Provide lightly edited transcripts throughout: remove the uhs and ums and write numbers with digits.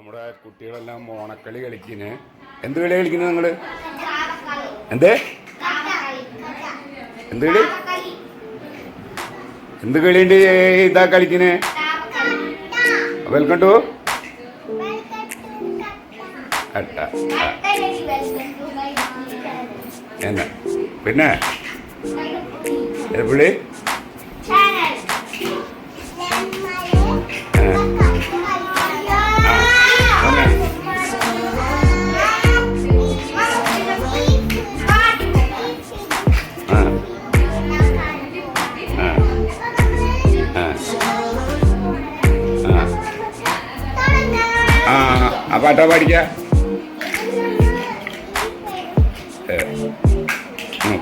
നമ്മുടെ കുട്ടികളെല്ലാം ഓണക്കളി കളിക്കുന്നത്. എന്ത് കളി കളിക്കുന്നത് നിങ്ങൾ? എന്ത് എന്ത് കളി? എന്ത് കളിയുണ്ട് ഇതാ കളിക്കുന്നത്? വെൽക്കം ടു കട്ട. എന്നാ പിന്നെ പുള്ളി ആ പാട്ടാ പാടിക്ക.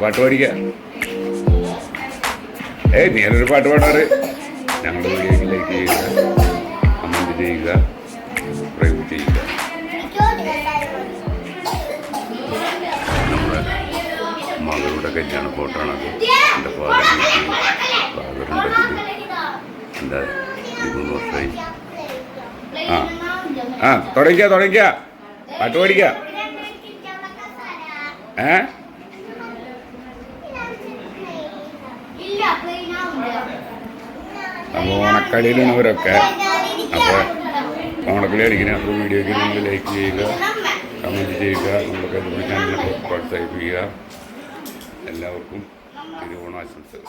പാട്ട് പാടിക്ക. നീയൊരു പാട്ട് പാടാറ്. ഞങ്ങളുടെ വീഡിയോക്ക് ലൈക്ക് ചെയ്യുക, കമൻറ്റ് ചെയ്യുക, സബ്സ്ക്രൈബ് ചെയ്യുക. നമ്മുടെ മകളുടെ കല്യാണ ഫോട്ടോ ആണത്. എൻ്റെ ഫാദറുണ്ട്. എന്താ 3 വർഷമായി. ആ തുടങ്ങിക്ക പാട്ട് പാടിക്ക. അപ്പോൾ ഓണക്കളിയിലാണ് അവരൊക്കെ. അപ്പോൾ ഓണക്കളി കളിക്കുന്നത്. അപ്പോൾ വീഡിയോയ്ക്ക് നിങ്ങൾ ലൈക്ക് ചെയ്യുക, കമൻറ്റ് ചെയ്യുക, നമ്മുടെ ചാനലിനെ പ്രോത്സാഹിപ്പിക്കുക. എല്ലാവർക്കും തിരുവോണാശംസകൾ.